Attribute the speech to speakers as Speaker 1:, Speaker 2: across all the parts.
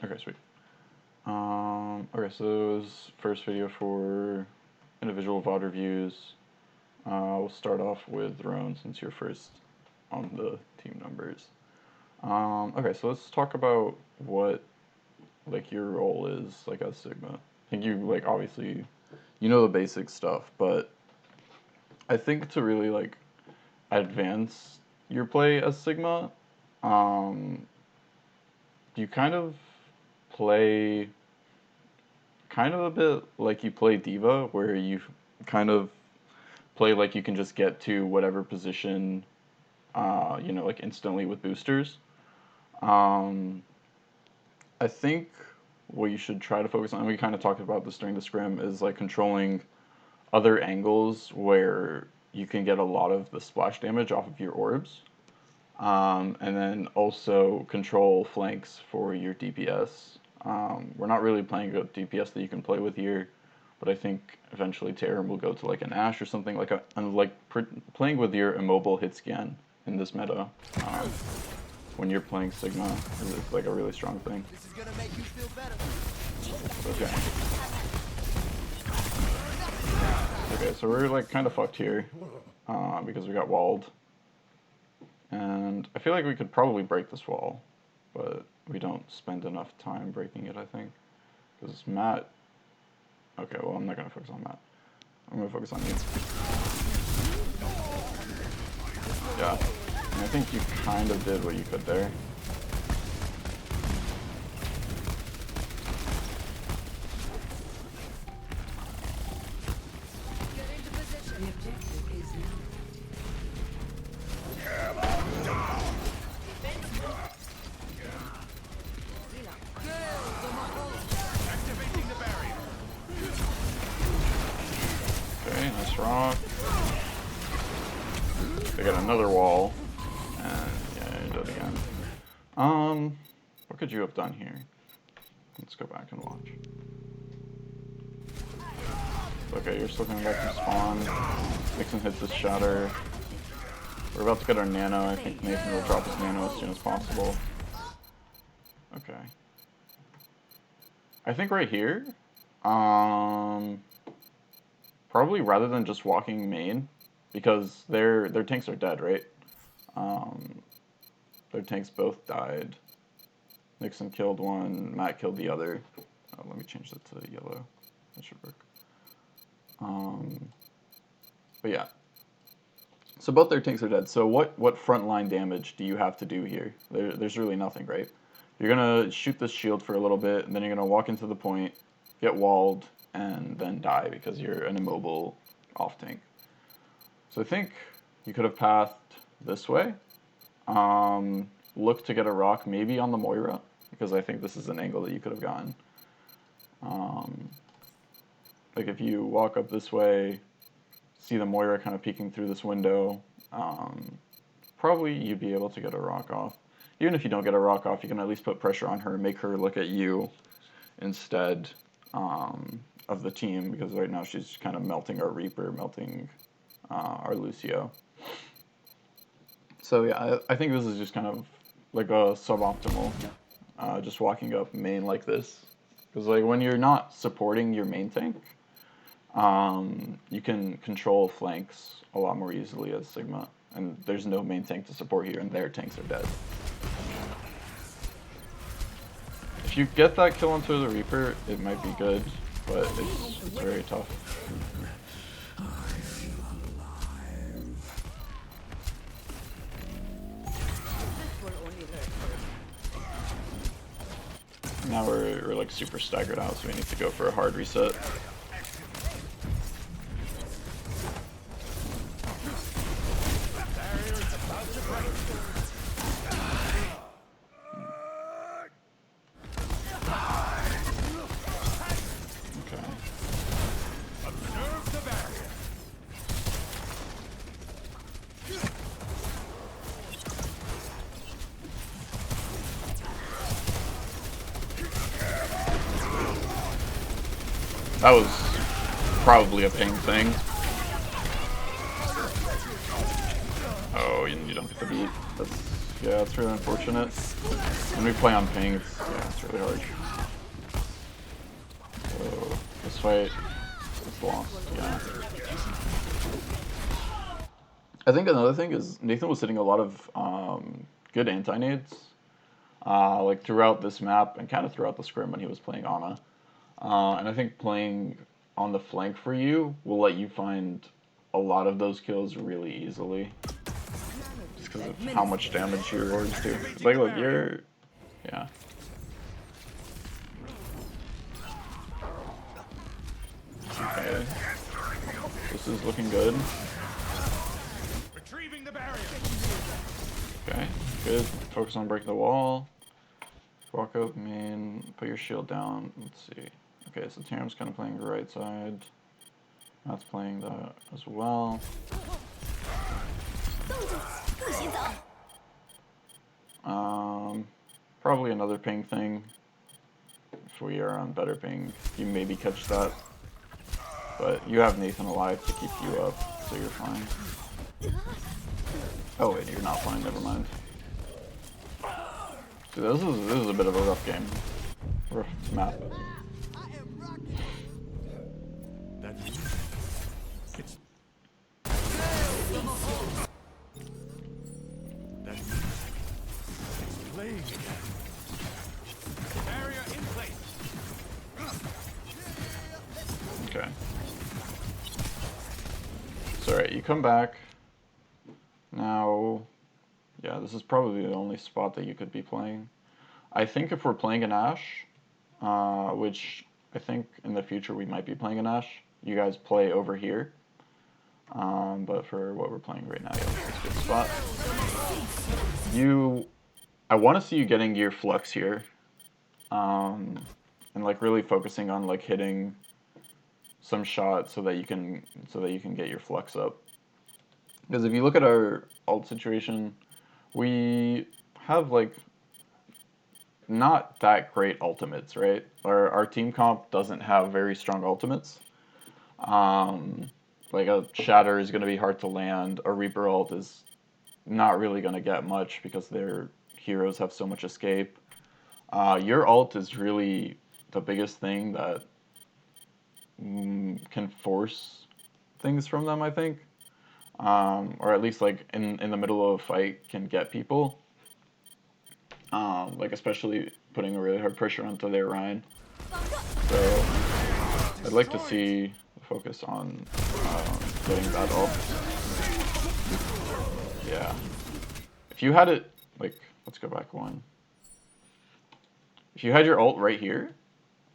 Speaker 1: Okay, sweet. Okay, so this is first video for individual VOD reviews. We'll start off with Rowan since you're first on the team numbers. Okay, so let's talk about what like your role is like as Sigma. I think you like obviously you know the basic stuff, but I think to really like advance your play as Sigma, you kind of play kind of a bit like you play Diva, where you kind of play like you can just get to whatever position, you know, like instantly with boosters. Um, I think what you should try to focus on, and we kind of talked about this during the scrim, is like controlling other angles where you can get a lot of the splash damage off of your orbs. And then also control flanks for your DPS. We're not really playing a DPS that you can play with here, but I think eventually Tarim will go to like an Ashe or something like a, and like playing with your immobile hit scan in this meta. When you're playing Sigma, is like a really strong thing.
Speaker 2: This is gonna make you feel better.
Speaker 1: Okay. Okay, so we're like kind of fucked here because we got walled. And I feel like we could probably break this wall, but we don't spend enough time breaking it, I think. Because Matt... Okay, well, I'm not going to focus on Matt. I'm going to focus on you. Yeah. And I think you kind of did what you could there. Okay, nice rock. They got another wall. And yeah, you did it again. What could you have done here? Let's go back and watch. Okay, you're still coming back from spawn. Nixon hits his shatter. We're about to get our nano. I think Nathan will drop his nano as soon as possible. Okay. I think right here, probably rather than just walking main, because their tanks are dead, right? Their tanks both died. Nixon killed one, Matt killed the other. Oh, let me change that to yellow. That should work. But yeah. So both their tanks are dead. So what frontline damage do you have to do here? There's really nothing, right? You're gonna shoot this shield for a little bit, and then you're gonna walk into the point, get walled, and then die because you're an immobile off tank. So I think you could have pathed this way. Look to get a rock maybe on the Moira, because I think this is an angle that you could have gotten. Like if you walk up this way, see the Moira kind of peeking through this window, probably you'd be able to get a rock off. Even if you don't get a rock off, you can at least put pressure on her, make her look at you instead of the team, because right now she's kind of melting our Reaper, melting our Lucio. So yeah, I think this is just kind of like a suboptimal, just walking up main like this. Because like when you're not supporting your main tank, you can control flanks a lot more easily as Sigma. And there's no main tank to support here, and their tanks are dead. If you get that kill onto the Reaper, it might be good, but it's very tough. Now we're like super staggered out, so we need to go for a hard reset. That was probably a ping thing. Oh, you don't get the beat. That's Yeah, it's really unfortunate. When we play on ping, it's really hard. So this fight is lost. Yeah. I think another thing is Nathan was hitting a lot of good anti-nades, like throughout this map and kind of throughout the scrim when he was playing Ana. And I think playing on the flank for you will let you find a lot of those kills really easily. Just because of how much damage your wards do. Like, look, you're... Yeah. Okay. This is looking good.
Speaker 2: Retrieving the barrier.
Speaker 1: Okay, good. Focus on breaking the wall. Walk up main, put your shield down. Let's see. Okay, so Tam's kind of playing the right side. That's playing that as well. Probably another ping thing. If we are on better ping, you maybe catch that. But you have Nathan alive to keep you up, so you're fine. Oh wait, you're not fine, never mind. Dude, this is a bit of a rough game. Rough map.
Speaker 2: Barrier in place.
Speaker 1: Okay. So alright, you come back. Now, yeah, this is probably the only spot that you could be playing. I think if we're playing an Ashe, which I think in the future we might be playing an Ashe, you guys play over here. But for what we're playing right now, yeah, it's a good spot. I want to see you getting your flux here, and like really focusing on like hitting some shots so that you can get your flux up. Because if you look at our ult situation, we have like not that great ultimates, right? Our team comp doesn't have very strong ultimates. Like a Shatter is going to be hard to land. A Reaper ult is not really going to get much because their heroes have so much escape. Your ult is really the biggest thing that can force things from them, I think. Or at least like in the middle of a fight can get people. Like especially putting a really hard pressure onto their Ryan. So I'd like to see the focus on getting that ult. Yeah. If you had it, like, let's go back one. If you had your ult right here,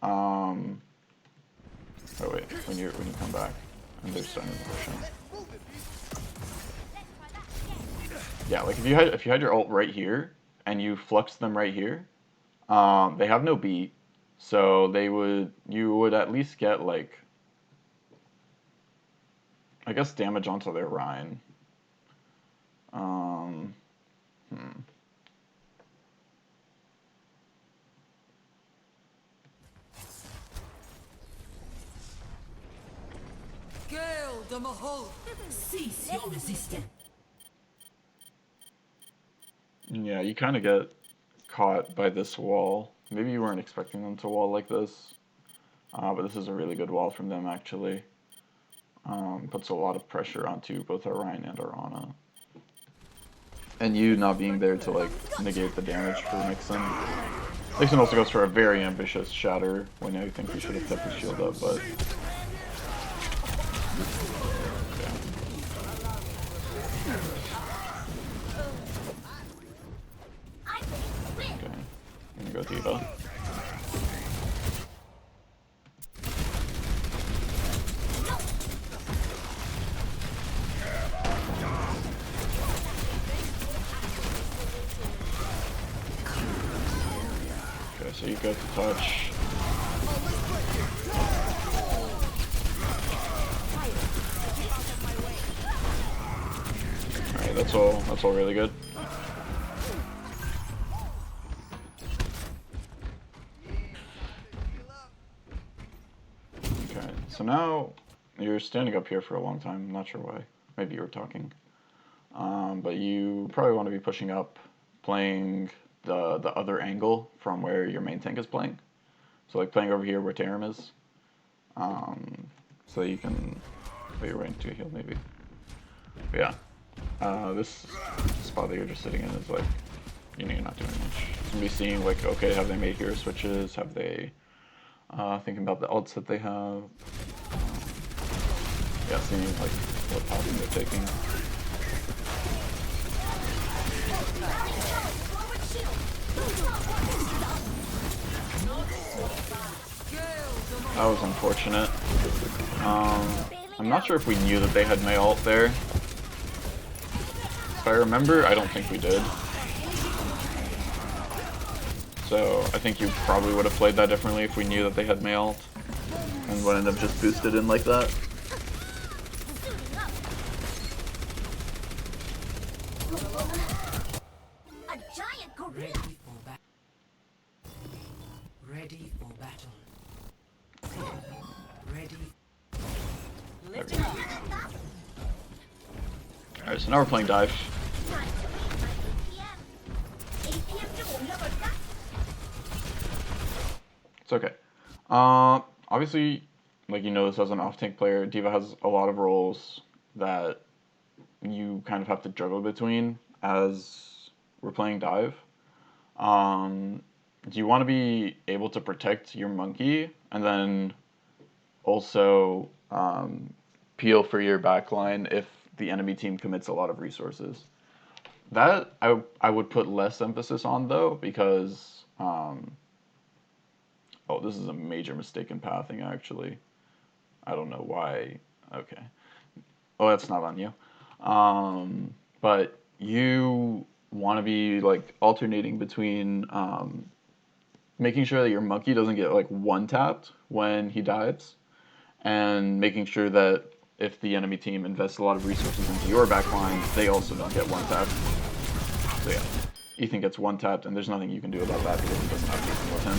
Speaker 1: oh wait, when you come back and they're starting to push in. Yeah, like if you had your ult right here and you flux them right here, they have no beat, so you would at least get like, I guess, damage onto their Rhine.
Speaker 3: Cease your resistance.
Speaker 1: Yeah, you kind of get caught by this wall. Maybe you weren't expecting them to wall like this, but this is a really good wall from them actually. Puts a lot of pressure onto both our Rhine and our Ana. And you not being there to like negate the damage for Nixon. Nixon also goes for a very ambitious Shatter when I think he should have kept his shield up, but... Okay, I'm gonna go D.Va. Okay, so you go to touch. Alright, that's all really good. Okay, so now you're standing up here for a long time. I'm not sure why. Maybe you were talking. But you probably want to be pushing up playing the other angle from where your main tank is playing. So like playing over here where Tarim is. So you can play your way into a heal maybe. But yeah, this spot that you're just sitting in is like, you know, you're not doing much. You're gonna be seeing like, okay, have they made hero switches? Have they thinking about the ults that they have? Yeah, seeing like what pathing they're taking. That was unfortunate. I'm not sure if we knew that they had Mei ult there. If I remember, I don't think we did. So I think you probably would have played that differently if we knew that they had Mei ult and wouldn't have just boosted in like that.
Speaker 3: A giant gorilla.
Speaker 2: Ready for battle. Ready.
Speaker 1: Alright, so now we're playing dive. It's okay. Obviously, like you know this as an off-tank player, D.Va has a lot of roles that you kind of have to juggle between as we're playing dive. Do you want to be able to protect your monkey and then also peel for your backline if the enemy team commits a lot of resources? That I would put less emphasis on though, because oh, this is a major mistake in pathing actually. I don't know why. Okay. Oh, that's not on you. But you want to be like alternating between making sure that your monkey doesn't get like one tapped when he dives, and making sure that if the enemy team invests a lot of resources into your backline, they also don't get one tapped. So yeah, Ethan gets one tapped, and there's nothing you can do about that because he doesn't have anything with him.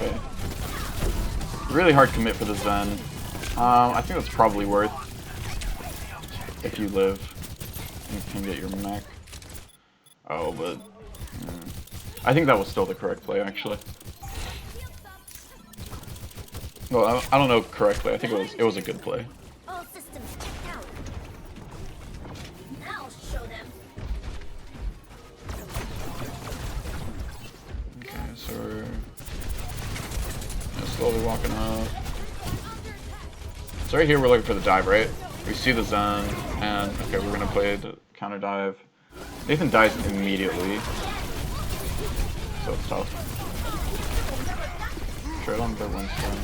Speaker 1: Okay. Really hard commit for the Zen. I think that's probably worth if you live. You can get your mech. Oh, but I think that was still the correct play, actually. Well, I don't know correctly. I think it was a good play.
Speaker 3: All systems checked out. Now show them.
Speaker 1: Okay, so we're slowly walking up. So right here we're looking for the dive, right? We see the Zen, and okay, we're gonna play the counter dive. Nathan dies immediately, so it's tough. Tread on the Winston.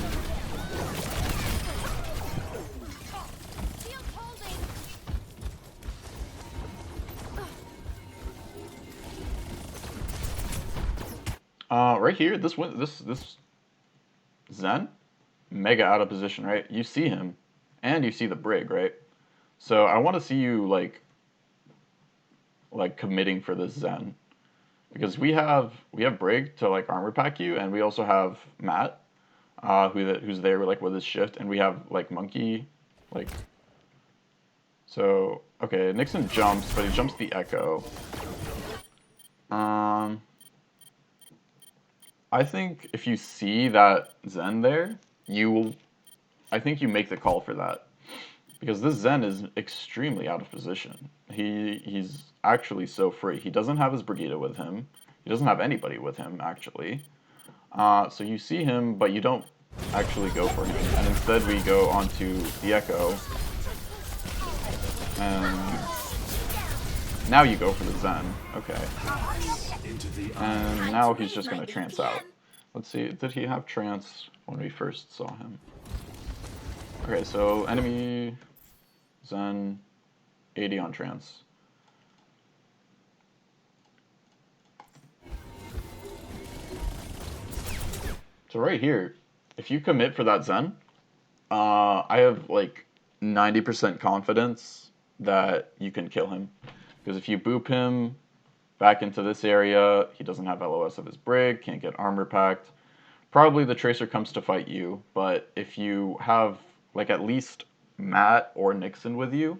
Speaker 1: Right here, this Zen, mega out of position, right? You see him, and you see the brig, right? So I want to see you like committing for this Zen, because we have brig to like armor pack you, and we also have Matt, who's there like with his shift, and we have like monkey, like. So okay, Nixon jumps, but he jumps the echo. I think if you see that Zen there, I think you make the call for that. Because this Zen is extremely out of position. He's actually so free. He doesn't have his Brigitte with him. He doesn't have anybody with him, actually. So you see him, but you don't actually go for him. And instead we go onto the Echo. And now you go for the Zen. Okay. And now he's just going to trance out. Let's see, did he have trance when we first saw him? Okay, so enemy Zen 80 on trance. So right here, if you commit for that Zen, I have like 90% confidence that you can kill him. Because if you boop him back into this area, he doesn't have LOS of his brig, can't get armor packed. Probably the Tracer comes to fight you, but if you have like at least Matt or Nixon with you,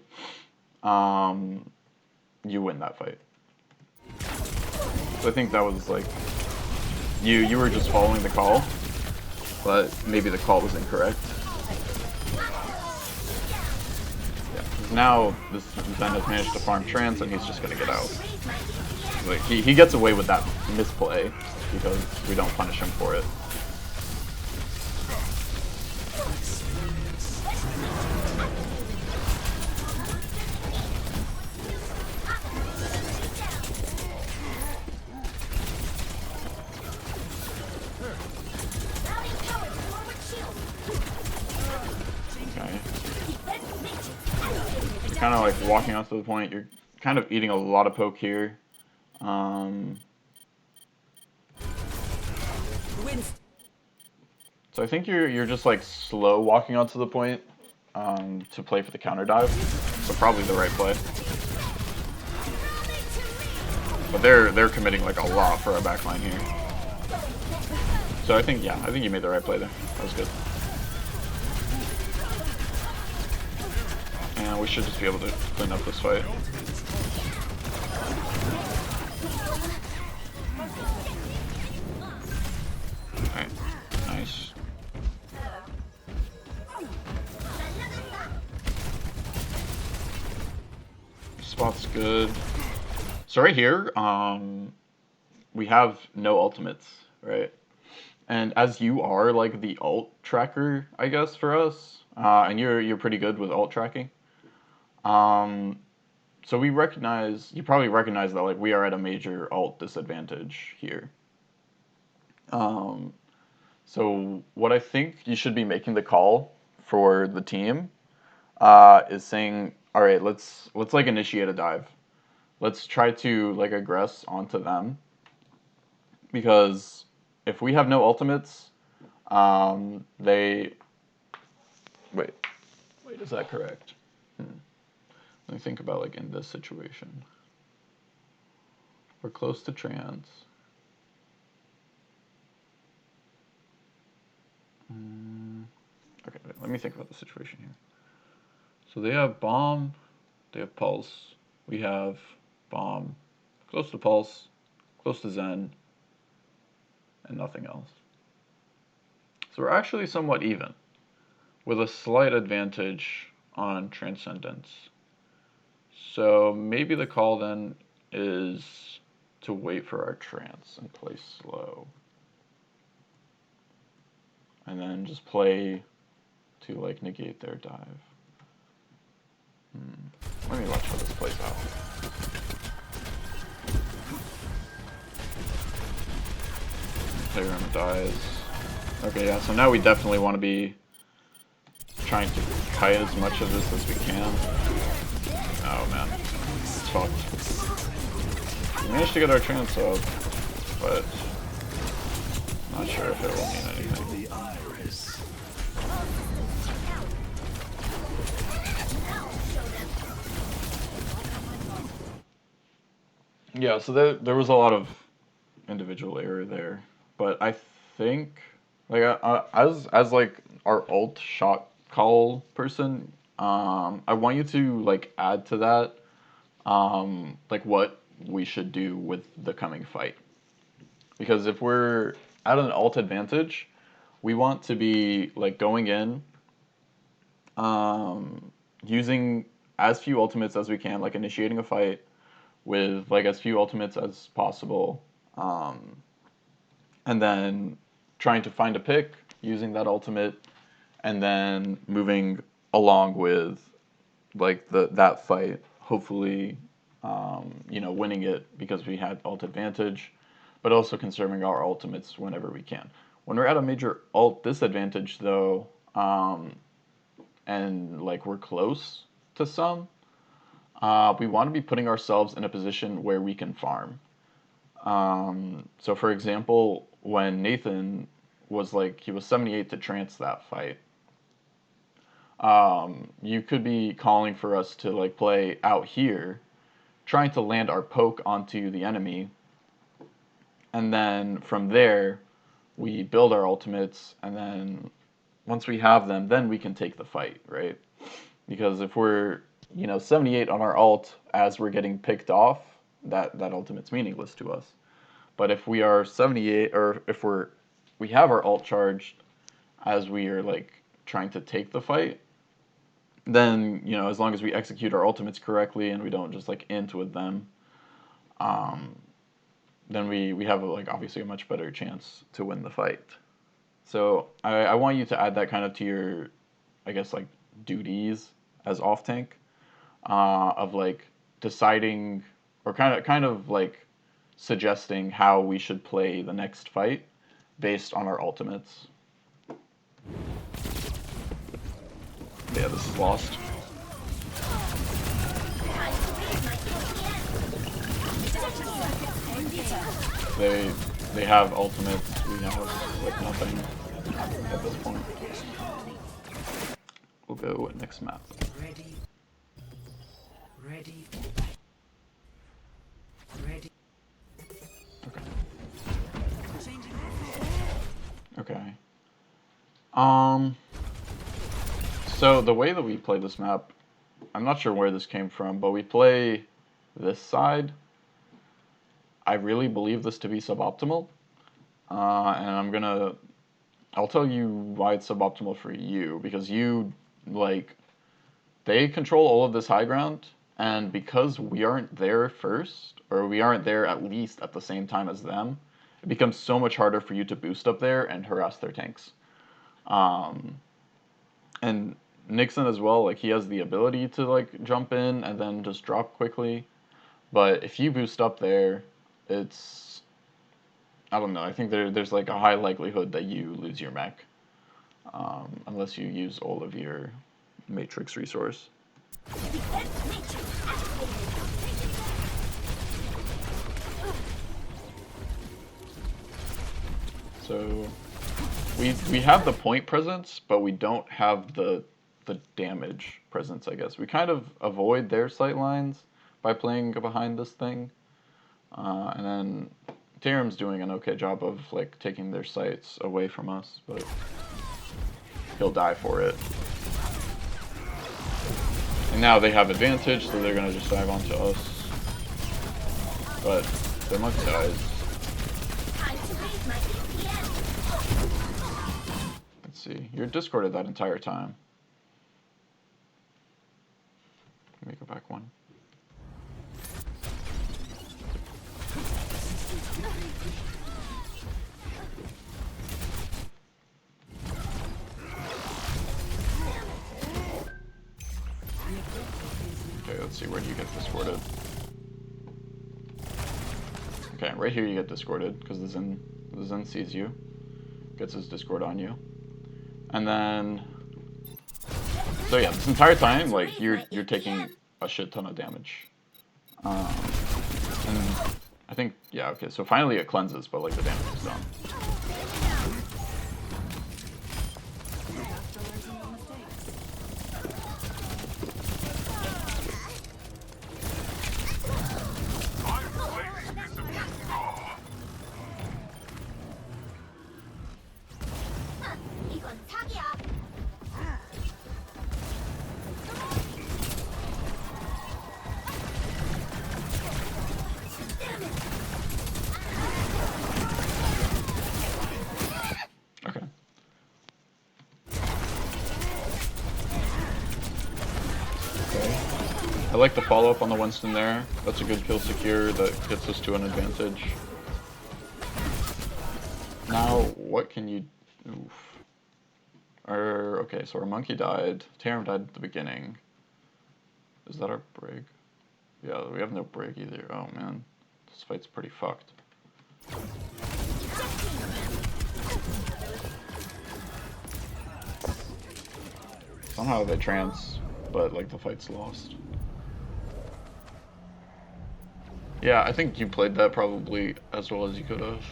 Speaker 1: you win that fight. So I think that was like you were just following the call, but maybe the call was incorrect. Yeah, now this Zen has managed to farm trance and he's just gonna get out. Like he gets away with that misplay because we don't punish him for it. Kind of like walking onto the point. You're kind of eating a lot of poke here. So I think you're just like slow walking onto the point to play for the counter dive. So probably the right play. But they're committing like a lot for our backline here. So I think you made the right play there. That was good. And we should just be able to clean up this fight. Alright, nice. Spot's good. So right here, we have no ultimates, right? And as you are like the ult tracker, I guess, for us, and you're pretty good with ult tracking. So you probably recognize that like we are at a major ult disadvantage here. So what I think you should be making the call for the team is saying, all right, let's like initiate a dive. Let's try to like aggress onto them because if we have no ultimates, they wait, is that correct? Let me think about like in this situation. We're close to trans. Okay, let me think about the situation here. So they have bomb, they have pulse, we have bomb, close to pulse, close to Zen, and nothing else. So we're actually somewhat even, with a slight advantage on Transcendence. So maybe the call then is to wait for our trance and play slow. And then just play to like negate their dive. Let me watch how this plays out. Player dies. Okay, yeah, so now we definitely want to be trying to kite as much of this as we can. Oh man, it's fucked. We managed to get our trance up, but not sure if it will mean anything. Yeah, so there was a lot of individual error there, but I think like as like our ult shot call person, I want you to like add to that like what we should do with the coming fight, because if we're at an ult advantage, we want to be like going in, using as few ultimates as we can, like initiating a fight with like as few ultimates as possible, and then trying to find a pick using that ultimate, and then moving along with like that fight, hopefully, winning it because we had ult advantage, but also conserving our ultimates whenever we can. When we're at a major ult disadvantage, though, and like we're close to some, we want to be putting ourselves in a position where we can farm. So for example, when Nathan was like, he was 78 to trance that fight, you could be calling for us to like play out here, trying to land our poke onto the enemy, and then from there, we build our ultimates, and then once we have them, then we can take the fight, right? because if we're 78 on our ult as we're getting picked off, that ultimate's meaningless to us. But if we are 78, or if we have our ult charged as we are like trying to take the fight, then as long as we execute our ultimates correctly and we don't just like int with them, then we have like obviously a much better chance to win the fight. So I want you to add that kind of to your, I guess, like duties as off tank, of like deciding or kind of like suggesting how we should play the next fight based on our ultimates. Yeah, this is lost. They have ultimates. We have like nothing at this point. We'll go next map.
Speaker 2: Ready. Ready. Ready.
Speaker 1: Okay.
Speaker 2: Changing.
Speaker 1: Okay. So the way that we play this map, I'm not sure where this came from, but we play this side. I really believe this to be suboptimal, and I'll tell you why it's suboptimal for you, because they control all of this high ground, and because we aren't there first, or we aren't there at least at the same time as them, it becomes so much harder for you to boost up there and harass their tanks. And Nixon as well, like he has the ability to like jump in and then just drop quickly, but if you boost up there, I don't know, I think there's like a high likelihood that you lose your mech, unless you use all of your matrix resource. So we have the point presence, but we don't have the damage presence, I guess. We kind of avoid their sight lines by playing behind this thing, and then Tarim's doing an okay job of like taking their sights away from us, but he'll die for it. And now they have advantage, so they're gonna just dive onto us. But their monk dies. Let's see. You're discorded that entire time. Let me go back one. Okay, let's see, where do you get discorded? Okay, right here you get discorded, because the Zen sees you. Gets his discord on you. And then... So yeah, this entire time, like, you're taking a shit ton of damage. And I think, yeah, okay, so finally it cleanses, but like the damage is done. Okay. Okay. I like the follow-up on the Winston there. That's a good kill secure that gets us to an advantage. Now, what can you... Oof. Okay, so our monkey died. Tarim died at the beginning. Is that our break? Yeah, we have no break either. Oh man, this fight's pretty fucked. Somehow they trance, but like the fight's lost. Yeah, I think you played that probably as well as you could have.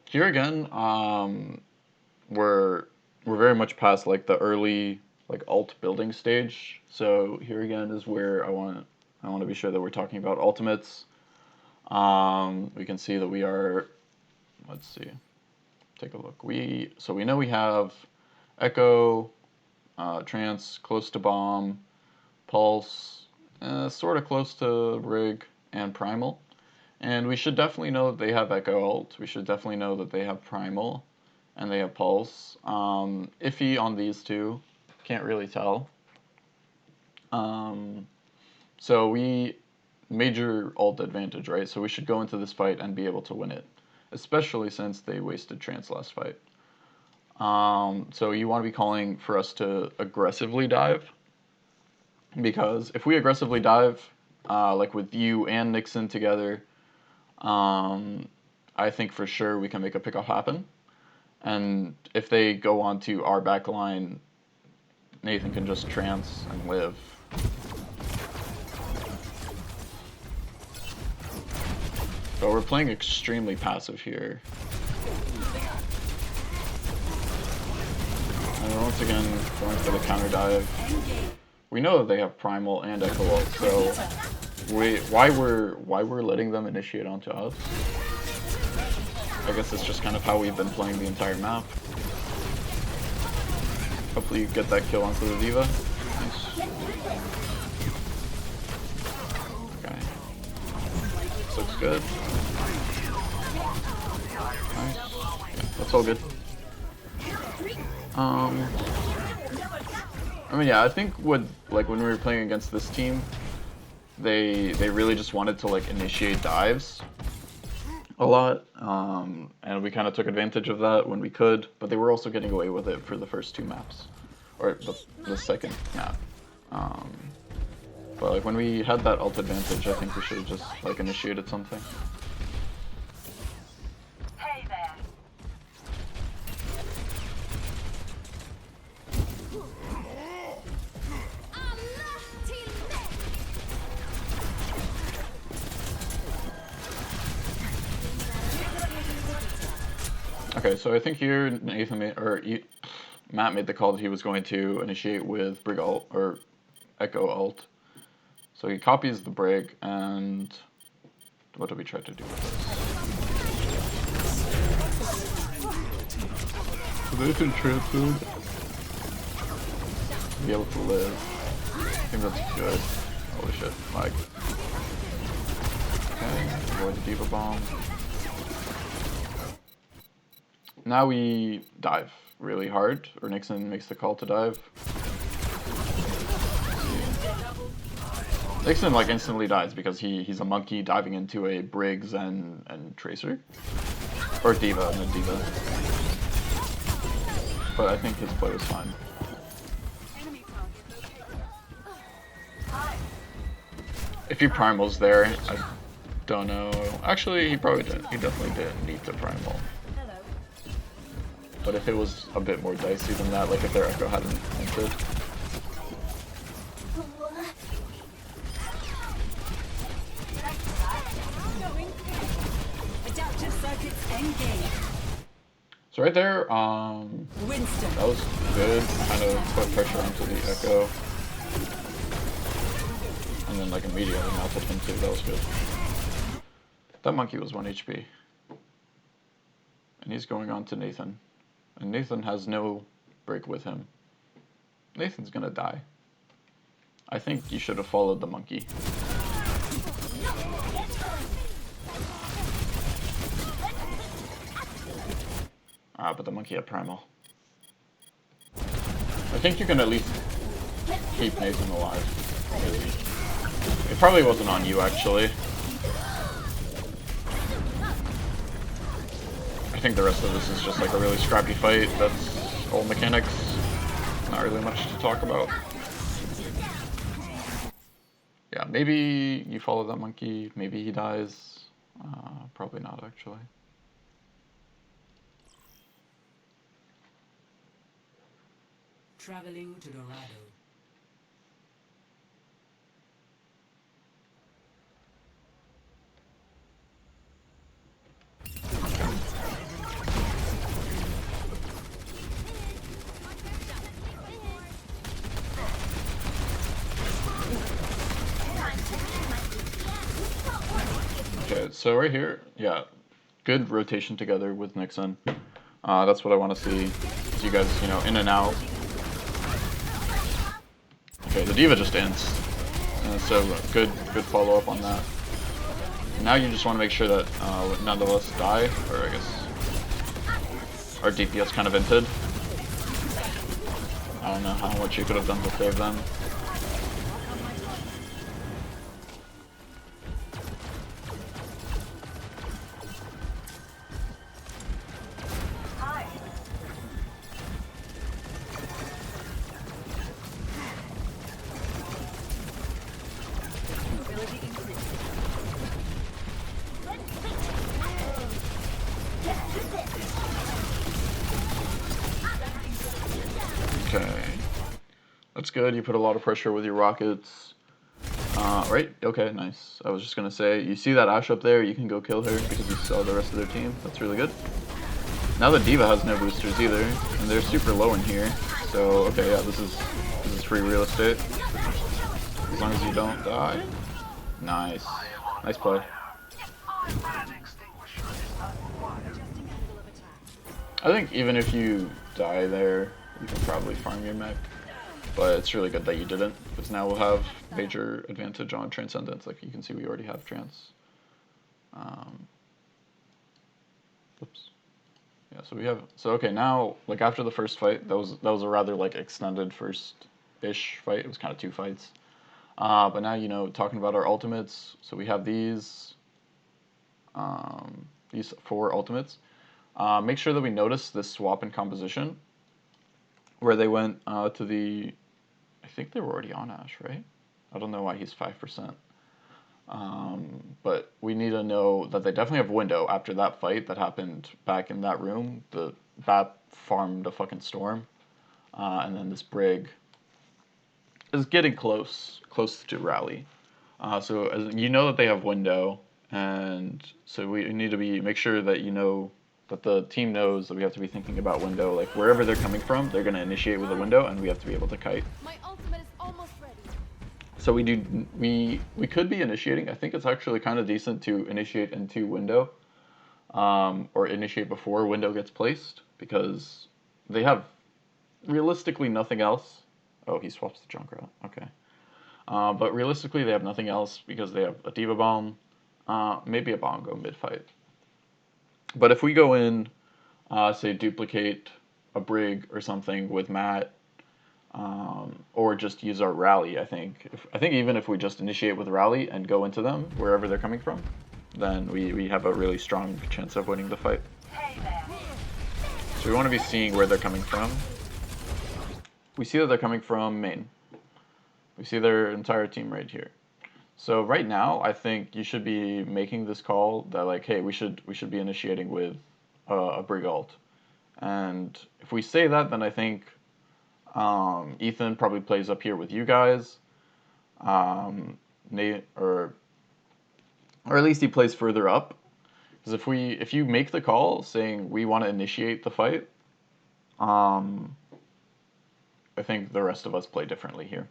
Speaker 1: Here again, we're very much past like the early like alt building stage. So here again is where I want to be sure that we're talking about ultimates. We can see that we are, let's see, take a look. We know we have Echo, Trance, close to Bomb, Pulse, sort of close to Rig, and Primal. And we should definitely know that they have Echo Ult. We should definitely know that they have Primal, and they have Pulse. Iffy on these two, can't really tell. So we major ult advantage, right? So we should go into this fight and be able to win it, especially since they wasted Trance last fight. So you want to be calling for us to aggressively dive, because if we aggressively dive, like with you and Nixon together, I think for sure we can make a pickoff happen. And if they go onto our back line, Nathan can just trance and live. But we're playing extremely passive here. And once again, going for the counter dive. We know that they have Primal and Echo Ult, so why we're letting them initiate onto us? I guess it's just kind of how we've been playing the entire map. Hopefully you get that kill onto the Diva. Nice. Okay. This looks good. Nice. Yeah, that's all good. I mean, yeah, I think when we were playing against this team, they really just wanted to like initiate dives a lot, and we kind of took advantage of that when we could, but they were also getting away with it for the first two maps, or the second map. But like when we had that ult advantage, I think we should have just like initiated something. Okay, so I think here Matt made the call that he was going to initiate with Brig ult, or Echo ult. So he copies the Brig, and what do we try to do with this? So they can transfer, be able to live. I think that's good. Holy shit, lag. Okay, avoid the Diva Bomb. Now we dive really hard, or Nixon makes the call to dive. Nixon like instantly dies because he's a monkey diving into a Briggs and Tracer. Or Diva and a Diva. But I think his play was fine. If he primals there, I don't know. Actually, he probably didn't. He definitely didn't need to primal. But if it was a bit more dicey than that, like if their Echo hadn't entered. So right there, that was good. Kind of put pressure onto the Echo. And then like immediately melted him too, that was good. That monkey was 1 HP. And he's going on to Nathan. And Nathan has no break with him. Nathan's gonna die. I think you should have followed the monkey. But the monkey had Primal. I think you can at least keep Nathan alive. Maybe. It probably wasn't on you, actually. I think the rest of this is just like a really scrappy fight. That's all mechanics. Not really much to talk about. Yeah, maybe you follow that monkey. Maybe he dies. Probably not, actually.
Speaker 2: Traveling to Dorado.
Speaker 1: Okay, so right here, yeah, good rotation together with Nixon. That's what I want to see. Is you guys, you know, in and out. Okay, the diva just ends. So good follow up on that. Now you just want to make sure that none of us die, or I guess our DPS kind of inted. I don't know how much you could have done to save them. Okay. That's good. You put a lot of pressure with your rockets. Right? Okay, nice. I was just gonna say, you see that Ashe up there, you can go kill her because you saw the rest of their team. That's really good. Now the diva has no boosters either, and they're super low in here. So, okay, yeah, this is free real estate. As long as you don't die. Nice. Nice play. I think even if you die there, you can probably farm your mech. But it's really good that you didn't, because now we'll have major advantage on Transcendence. Like you can see, we already have Trans. Oops. Yeah, so we have. So okay, now like after the first fight, that was a rather like extended first-ish fight. It was kind of 2 fights. But now you know, talking about our ultimates. So we have these 4 ultimates. Make sure that we notice this swap in composition, where they went to the. I think they were already on Ashe, right? I don't know why he's 5%. But we need to know that they definitely have window after that fight that happened back in that room. The Bat farmed a fucking storm. And then this Brig is getting close to rally. So as you know that they have window, and so we need to make sure that you know that the team knows that we have to be thinking about window. Like wherever they're coming from, they're going to initiate with a window, and we have to be able to kite.
Speaker 2: My ultimate is almost ready.
Speaker 1: So we could be initiating. I think it's actually kind of decent to initiate into window, or initiate before window gets placed, because they have realistically nothing else. Oh, he swaps the Junkrat. Okay. But realistically, they have nothing else because they have a Diva Bomb, maybe a Bongo mid-fight. But if we go in, say, duplicate a Brig or something with Matt, or just use our Rally, I think even if we just initiate with Rally and go into them, wherever they're coming from, then we have a really strong chance of winning the fight. So we want to be seeing where they're coming from. We see that they're coming from main. We see their entire team right here. So right now, I think you should be making this call that like, hey, we should be initiating with a Brig ult. And if we say that, then I think Ethan probably plays up here with you guys. Nate, or at least he plays further up. Because if you make the call saying we want to initiate the fight, I think the rest of us play differently here.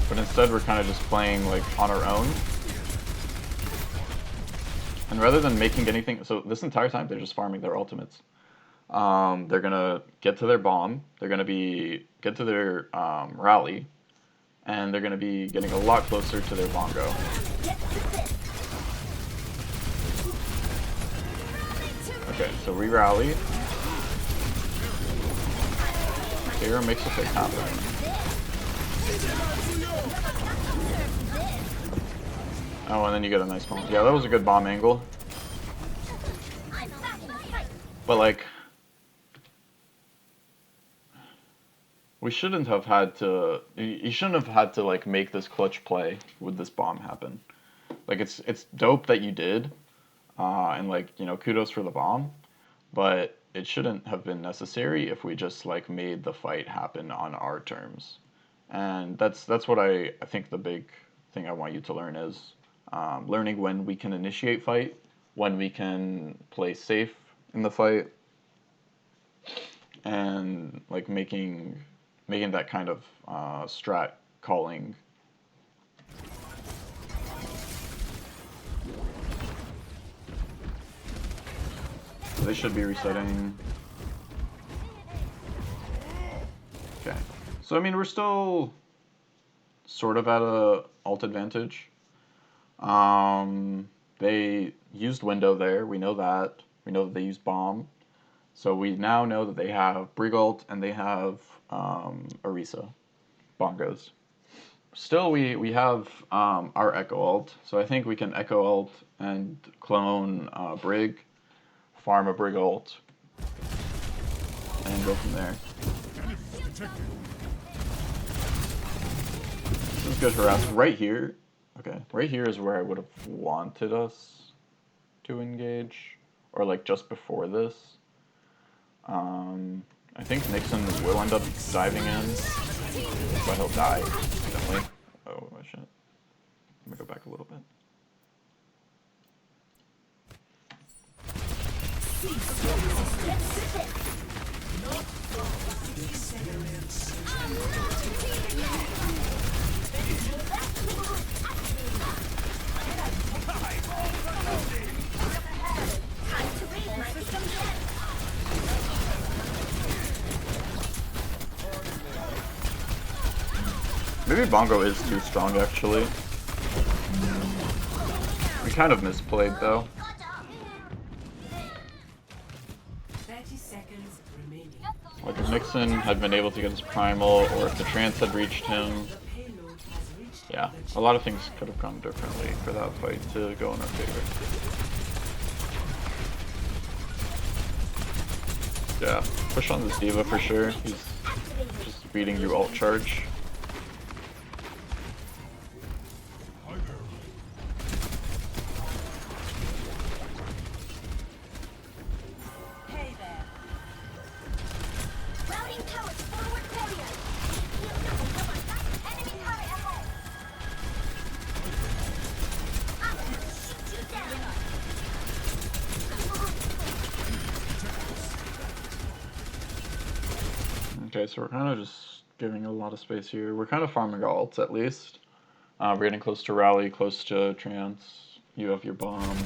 Speaker 1: But instead we're kind of just playing like on our own. And rather than making anything, so this entire time they're just farming their ultimates. They're gonna get to their bomb, they're gonna get to their rally, and they're gonna be getting a lot closer to their bongo. Okay, so we rally. Hero makes a pick happen. Oh, and then you get a nice bomb. Yeah, that was a good bomb angle. But like, we shouldn't have had to. You shouldn't have had to like make this clutch play with this bomb happen. Like it's dope that you did, and like you know kudos for the bomb, but it shouldn't have been necessary if we just like made the fight happen on our terms. And that's what I think the big thing I want you to learn is learning when we can initiate fight, when we can play safe in the fight, and like making that kind of strat calling they should be resetting. Okay. So, I mean, we're still sort of at a ult advantage. They used window there. We know that. We know that they used bomb. So we now know that they have Brig ult and they have Orisa. Bongos. Still, we have our Echo ult. So I think we can Echo ult and clone Brig, farm a Brig ult, and go from there. This is good harass right here. Okay, right here is where I would have wanted us to engage, or like just before this. I think Nixon will end up diving in, but he'll die, definitely. Oh, shit. Let me go back a little bit. Maybe Bongo is too strong, actually. We kind of misplayed, though.
Speaker 2: 30 seconds remaining.
Speaker 1: Like, if Nixon had been able to get his primal, or if the trance had reached him.
Speaker 2: The payload has reached
Speaker 1: Yeah, a lot of things could have gone differently for that fight to go in our favor. Yeah, push on this D.Va for sure. He's just beating you ult charge.
Speaker 2: Hey there.
Speaker 3: Routing towards forward barrier. Enemy turret ahead. I'm gonna shoot you down.
Speaker 1: Okay, so we're kind of just giving a lot of space here. We're kind of farming our ults at least. We're getting close to rally, close to trance. You have your bomb.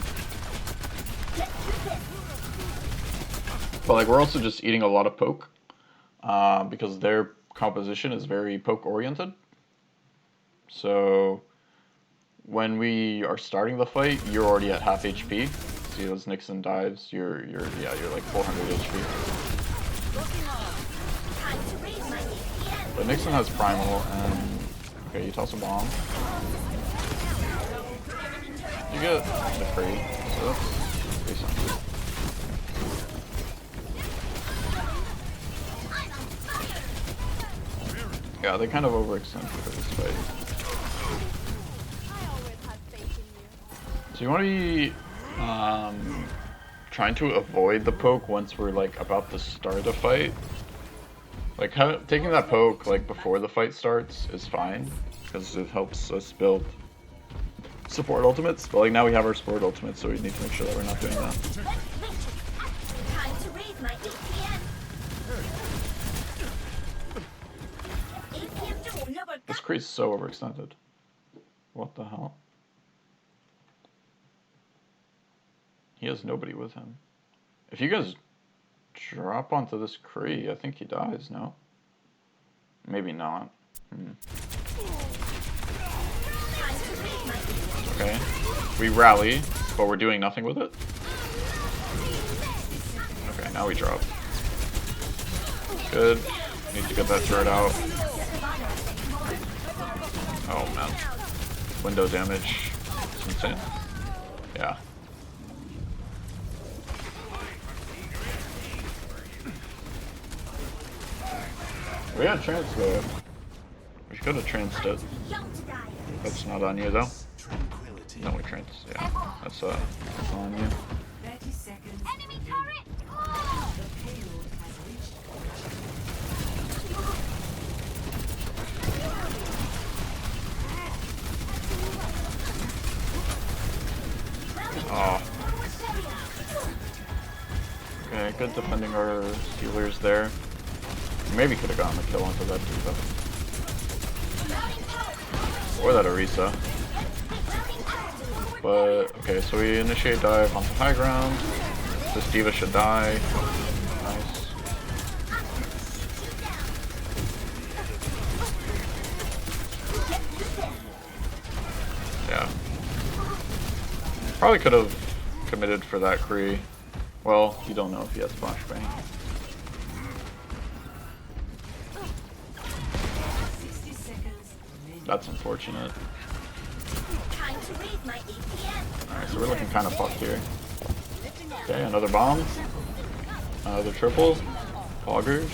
Speaker 1: But like we're also just eating a lot of poke because their composition is very poke oriented. So when we are starting the fight, you're already at half HP. See, as Nixon dives, you're like 400 HP. But Nixon has primal, and okay, you toss a bomb. You get the free, so that's pretty something. Yeah, they kind of overextended for this fight. So you want to be trying to avoid the poke once we're like about to start a fight. Like taking that poke like before the fight starts is fine because it helps us build support ultimates. But like now we have our support ultimates, so we need to make sure that we're not doing that.
Speaker 3: Time to raise my APM.
Speaker 1: This cree's so overextended. What the hell? He has nobody with him. If you guys drop onto this Kree, I think he dies, no? Maybe not. Okay. We rally, but we're doing nothing with it. Okay, now we drop. Good. Need to get that turret out. Oh man. Window damage. It's insane. Yeah. We had trance there. We could have tranced it. That's not on you though. No, we trance. Yeah, that's on you.
Speaker 2: 30 seconds.
Speaker 3: Enemy turret!
Speaker 2: The payload has reached.
Speaker 1: Oh. Okay, good defending our healers there. Maybe could have gotten the kill onto that D.Va. Or that Orisa. But, okay, so we initiate dive onto high ground. This diva should die. Nice. Yeah. Probably could have committed for that Kree. Well, you don't know if he has flashbang.
Speaker 2: 60 seconds remaining.
Speaker 1: That's unfortunate.
Speaker 3: Time to raise my ATM.
Speaker 1: Alright, so we're looking kind of fucked here. Okay, another bomb. Another triple. Poggers.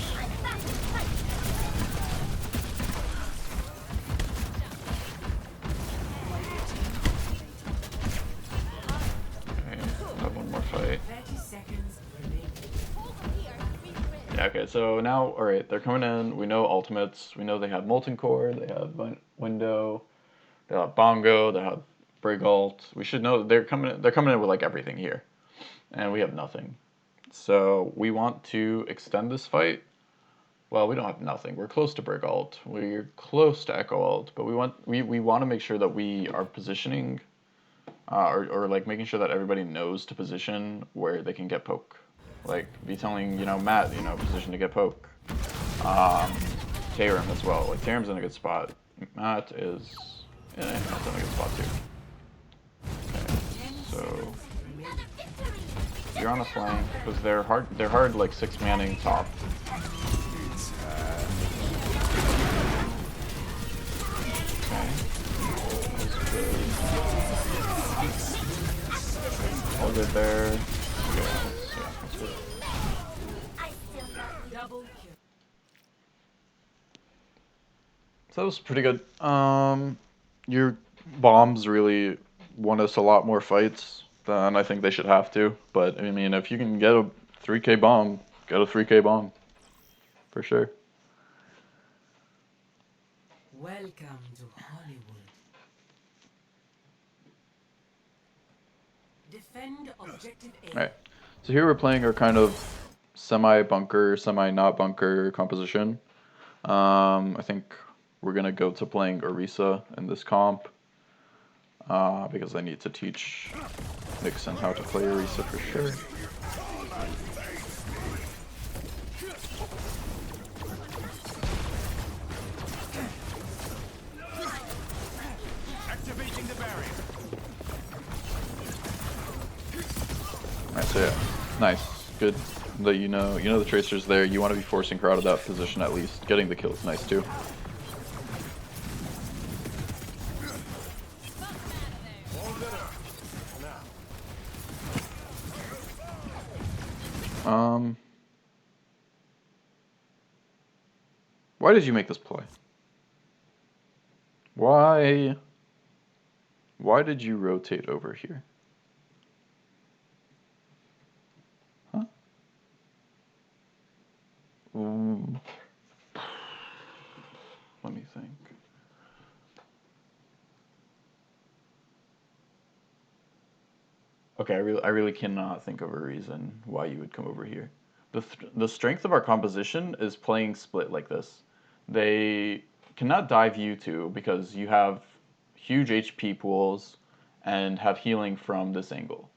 Speaker 1: Okay, have one more fight.
Speaker 2: 30 seconds remaining.
Speaker 1: Yeah, okay, so now, alright, they're coming in. We know ultimates. We know they have Molten Core, they have Window, they have Bongo, they have Brig Ult. We should know they're coming in with like everything here. And we have nothing. So we want to extend this fight. Well, we don't have nothing. We're close to Brig Ult. We're close to Echo Ult, but we want to make sure that we are positioning or like making sure that everybody knows to position where they can get poke. Like be telling, you know, Matt, you know, position to get poke. Tarim as well. Like Tarim's in a good spot. Matt is Matt's in a good spot too. Okay, so you're on the flank because they're hard like 6-manning top. Okay. All good there. Okay, that's good.
Speaker 2: Double kill.
Speaker 1: So that was pretty good. Your bombs really won us a lot more fights than I think they should have to. But I mean, if you can get a 3K bomb, get a 3K bomb. For sure.
Speaker 2: Welcome to Hollywood. Defend objective A.
Speaker 1: Alright. So here we're playing our kind of semi-bunker, semi-not bunker composition. I think we're gonna go to playing Orisa in this comp. Because I need to teach Nixon how to play Orisa for sure.
Speaker 4: Activating the barrier.
Speaker 1: Alright, so yeah. Nice. Good that you know the Tracer's there. You want to be forcing her out of that position at least. Getting the kills nice too. Why did you make this play? Why did you rotate over here? Huh? Let me think. Okay, I really cannot think of a reason why you would come over here. The strength of our composition is playing split like this. They cannot dive you two because you have huge HP pools and have healing from this angle.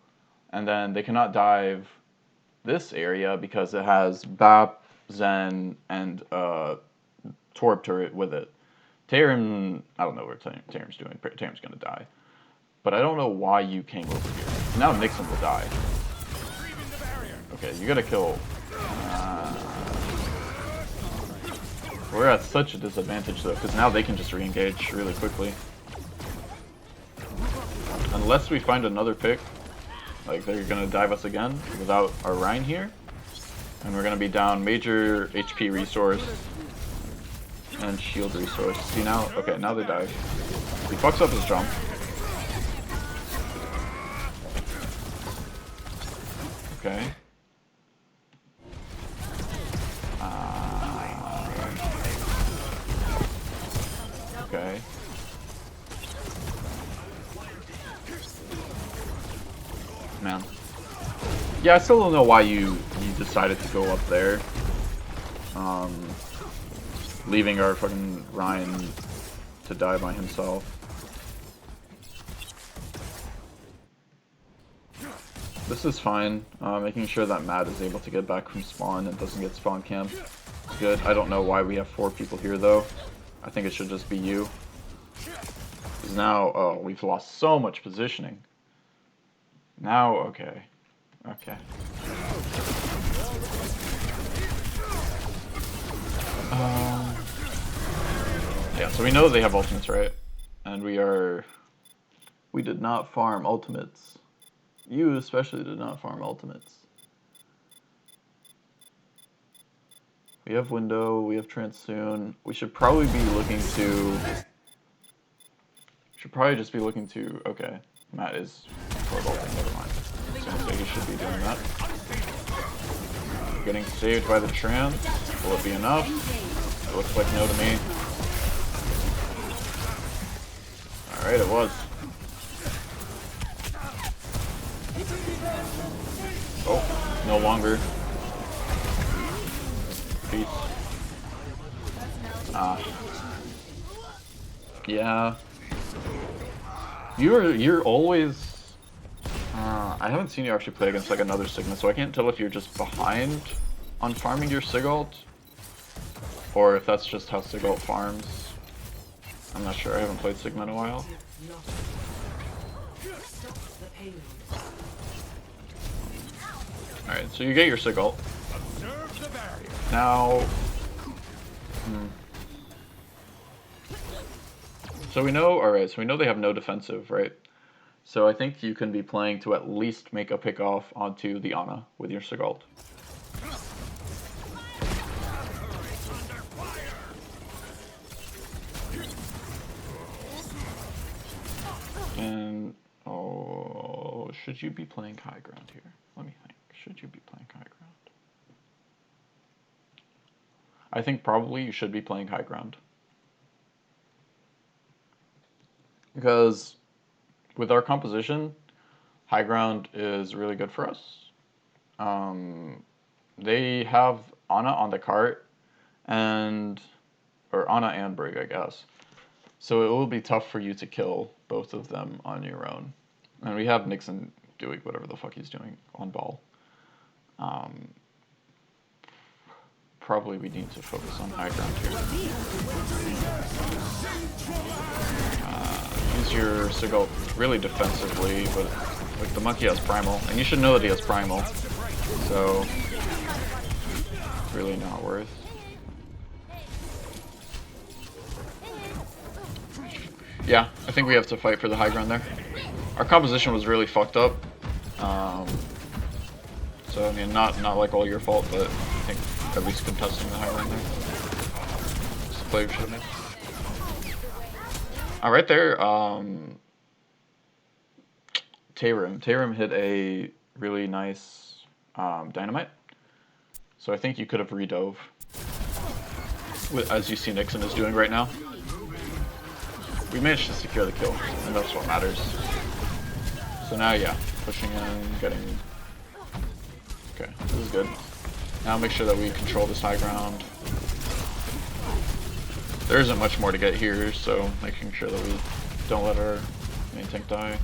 Speaker 1: And then they cannot dive this area because it has BAP, Zen, and Torb turret with it. Tarim, I don't know what Tarim's doing. Tarim's gonna die. But I don't know why you came over here. Now Nixon will die. Okay, you gotta kill. We're at such a disadvantage though, because now they can just re-engage really quickly. Unless we find another pick, like they're gonna dive us again without our Rhine here. And we're gonna be down major HP resource and shield resource. See now? Okay, now they dive. He fucks up his jump. Okay. Okay. Man. Yeah, I still don't know why you decided to go up there. Leaving our fucking Ryan to die by himself. This is fine. Making sure that Matt is able to get back from spawn and doesn't get spawn camped. It's good. I don't know why we have 4 people here though. I think it should just be you. Because now, oh, we've lost so much positioning. Now, okay. Okay. Yeah, so we know they have ultimates, right? And we did not farm ultimates. You especially did not farm ultimates. We have window, we have trance soon. We should probably be looking to... Should probably just be looking to... Okay, Matt is toward ulting, never mind. So he should be doing that. Getting saved by the trance. Will it be enough? It looks like no to me. Alright, it was. Oh, no longer. Peace. Yeah. You're always... I haven't seen you actually play against like another Sigma, so I can't tell if you're just behind on farming your Sigalt, or if that's just how Sigalt farms. I'm not sure, I haven't played Sigma in a while. Alright, so you get your Sigalt. Now... So we know, alright, so we know they have no defensive, right? So I think you can be playing to at least make a pick off onto the Ana with your Sigalt. And, oh, should you be playing high ground here? Let me think. Should you be playing high ground? I think probably you should be playing high ground. Because with our composition, high ground is really good for us. They have Ana on the cart, or Ana and Brig, I guess. So it will be tough for you to kill both of them on your own. And we have Nixon doing whatever the fuck he's doing on ball. Probably we need to focus on high ground here. Use your Sigil really defensively, but like the monkey has primal, and you should know that he has primal, so it's really not worth. Yeah, I think we have to fight for the high ground there. Our composition was really fucked up, so I mean not like all your fault, but I think at least contesting the high ground there. Just the play we should have made. Right there, Tarim hit a really nice dynamite. So I think you could have redove, as you see Nixon is doing right now. We managed to secure the kill, and that's what matters. So now, yeah, pushing in, getting... Okay, this is good. Now make sure that we control this high ground. There isn't much more to get here, so making sure that we don't let our main tank die.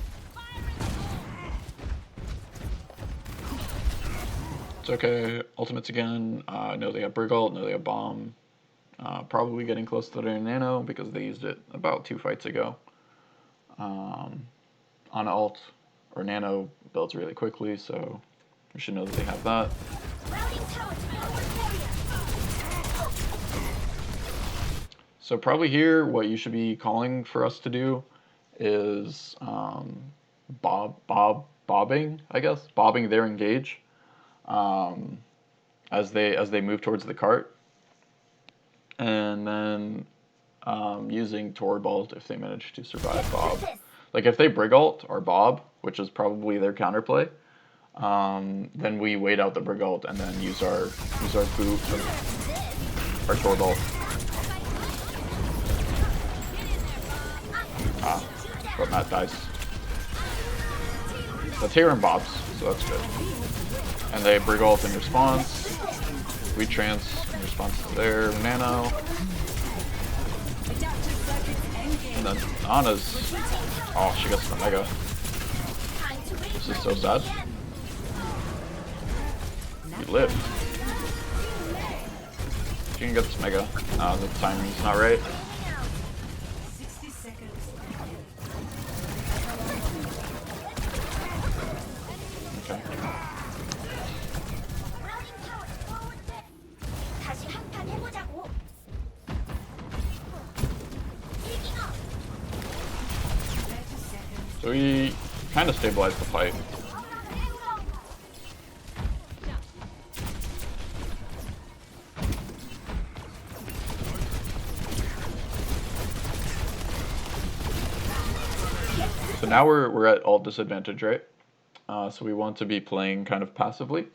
Speaker 1: It's okay. Ultimates again. No, they have Brigalt. No, they have Bomb. Probably getting close to their Nano because they used it about 2 fights ago. On ult or Nano builds really quickly, so we should know that they have that. So probably here, what you should be calling for us to do is bobbing, I guess, bobbing their engage as they move towards the cart, and then using Torrid Bolt if they manage to survive Bob. Like if they Brig ult or Bob, which is probably their counterplay, then we wait out the Brig ult and then use our boot or our Torrid Bolt. But Matt dies. That's here in Bob's, so that's good. And they Brig ult in response. We trance in response to their Nano. And then Ana's... Oh, she gets the Mega. This is so sad. You live. You can get this mega. The timing's not right.
Speaker 2: 60 seconds.
Speaker 1: Okay.
Speaker 3: Routing tower forward. 다시 한판 해보자고. Taking off.
Speaker 2: 30 seconds.
Speaker 1: So we kind of stabilized the fight. So now we're at all disadvantage, right? So we want to be playing kind of passively,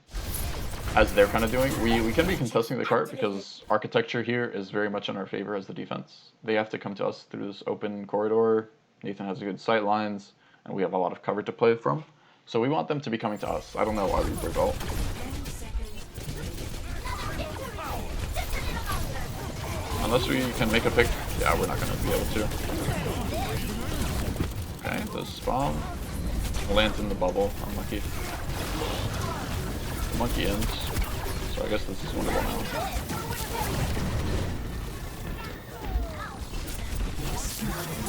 Speaker 1: as they're kind of doing. We can be contesting the cart because architecture here is very much in our favor as the defense. They have to come to us through this open corridor. Nathan has good sight lines, and we have a lot of cover to play from. So we want them to be coming to us. I don't know why we break ult.
Speaker 2: 10 seconds.
Speaker 1: Unless we can make a pick. Yeah, we're not going to be able to. Okay, this bomb lands in the bubble. Unlucky. The monkey ends. So I guess this is one of them now.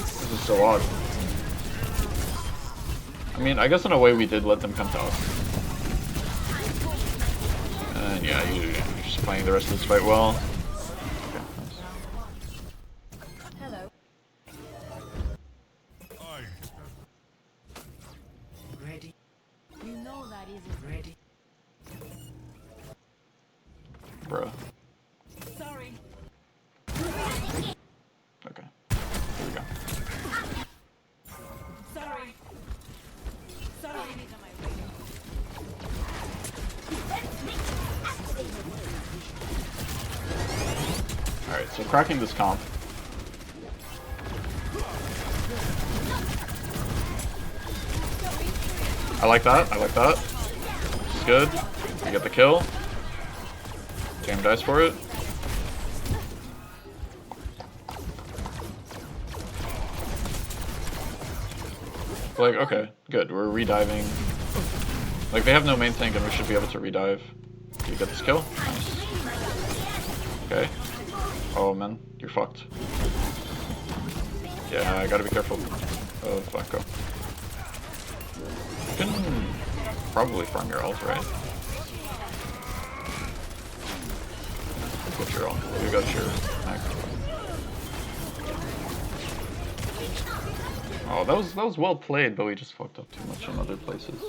Speaker 1: This is so odd. I mean, I guess in a way we did let them come to us. And yeah, you're just playing the rest of this fight well. Okay, nice.
Speaker 3: Hello.
Speaker 2: Ready.
Speaker 3: You know that isn't
Speaker 2: Ready.
Speaker 1: Bruh.
Speaker 3: sorry.
Speaker 1: Okay. Here we go.
Speaker 3: Sorry. Sorry.
Speaker 1: Alright, so cracking this comp. I like that, I like that. This is good. We get the kill. Jam dies for it. Like, okay, good. We're rediving. Like, they have no main tank and we should be able to redive. Do you get this kill? Nice. Okay. Oh man, you're fucked. Yeah, I gotta be careful. Oh, fuck, go. You can probably farm your ult, right? Get your ult. You got your max. Oh, that was well played, but we just fucked up too much in other places.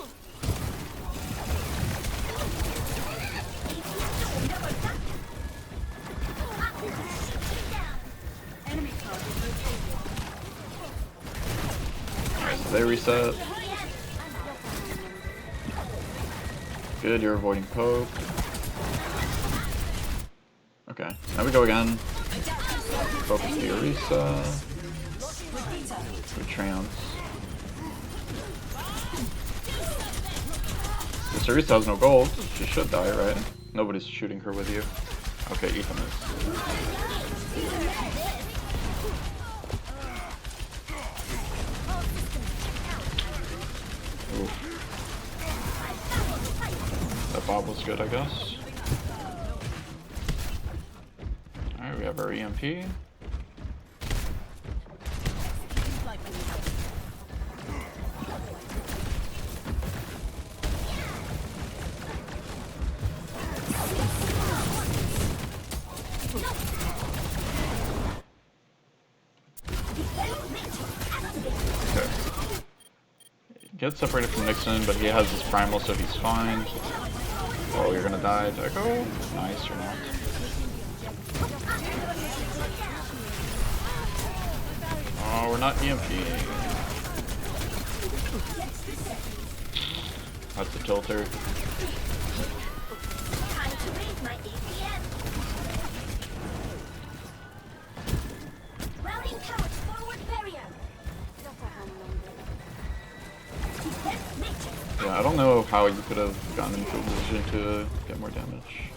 Speaker 1: Alright, so they reset. Good, you're avoiding poke. Okay, now we go again. Focus the Orisa. Trance. This Orisa has no gold. She should die, right? Nobody's shooting her with you. Okay, Ethan is. Oof. That Bob was good, I guess. Alright, we have our EMP. Okay. Gets separated from Nixon, but he has his primal, so he's fine. Oh, you're gonna die. Did I go? Nice, or not. Oh, we're not EMPing. That's a tilter.
Speaker 3: Time to raise my APM. Routing tower forward barrier.
Speaker 1: Yeah, I don't know how you could have gotten into a position to get more damage.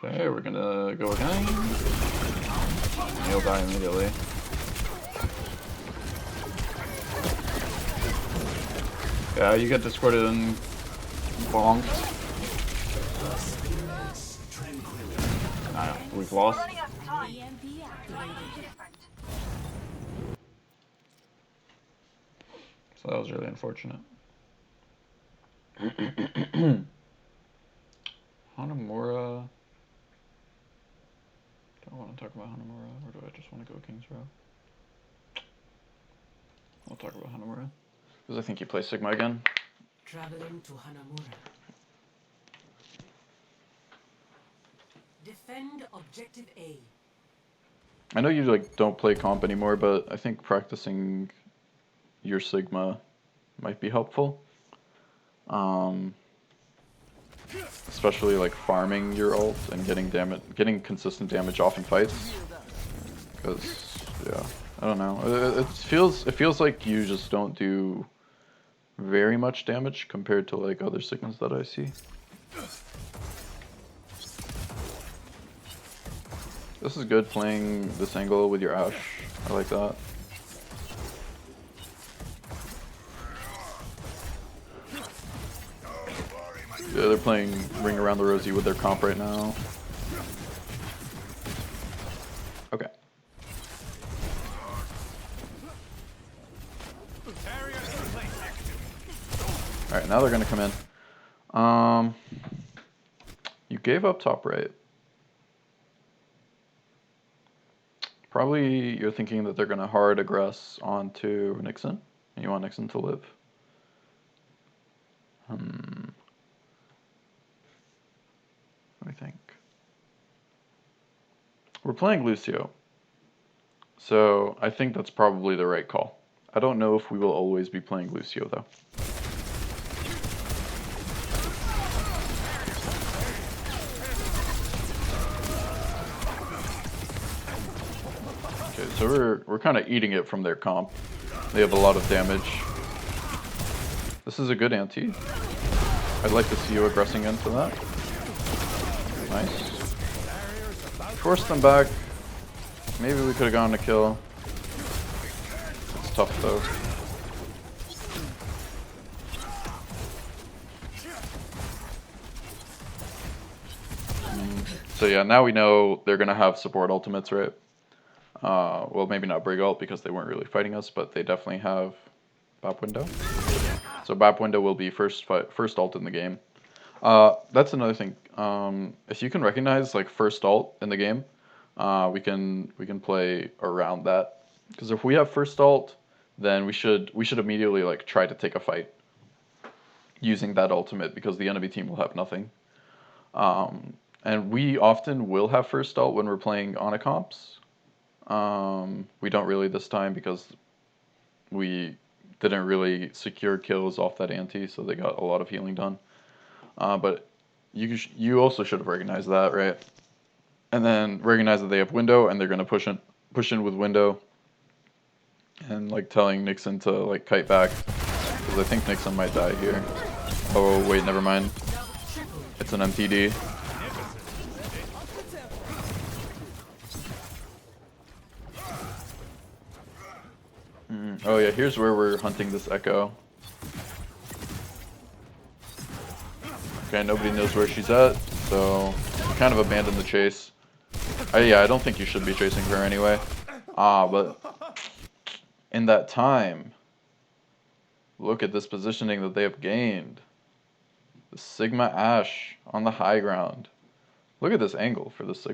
Speaker 1: Okay, we're gonna go again. He'll die immediately. Yeah, you get discorded in Bonk. I know, we've lost.
Speaker 2: EMP activated.
Speaker 1: So that was really unfortunate. Hanamura. Do I want to talk about Hanamura, or do I just want to go King's Row? I'll talk about Hanamura. Because I think he plays Sigma again.
Speaker 2: Traveling to Hanamura. Defend objective A.
Speaker 1: I know you like don't play comp anymore, but I think practicing your Sigma might be helpful. Especially like farming your ult and getting consistent damage off in fights. Because yeah, I don't know. It feels like you just don't do very much damage compared to like other Sigmas that I see. This is good playing this angle with your Ashe. I like that. Yeah, they're playing Ring Around the Rosie with their comp right now. Okay. Alright, now they're gonna come in. You gave up top right. Probably you're thinking that they're gonna hard aggress onto Nixon, and you want Nixon to live. Let me think. We're playing Lucio, so I think that's probably the right call. I don't know if we will always be playing Lucio though. Okay, so we're kind of eating it from their comp. They have a lot of damage. This is a good anti. I'd like to see you aggressing into that. Nice. Force them back. Maybe we could have gone to kill. It's tough though. So yeah, now we know they're gonna have support ultimates, right? Well, maybe not Brig ult because they weren't really fighting us, but they definitely have BAP window. So BAP window will be first ult in the game. That's another thing. If you can recognize like first ult in the game, we can play around that. Because if we have first ult, then we should immediately like try to take a fight using that ultimate because the enemy team will have nothing. And we often will have first ult when we're playing Ana comps. We don't really this time because we didn't really secure kills off that anti, so they got a lot of healing done. But you also should have recognized that, right? And then recognize that they have window and they're gonna push in with window, and like telling Nixon to like kite back because I think Nixon might die here. Oh wait, never mind. It's an MTD. Oh yeah, here's where we're hunting this Echo. Okay, nobody knows where she's at, so kind of abandon the chase. Yeah, I don't think you should be chasing her anyway. But in that time, look at this positioning that they have gained. The Sigma Ashe on the high ground. Look at this angle for the Sigma.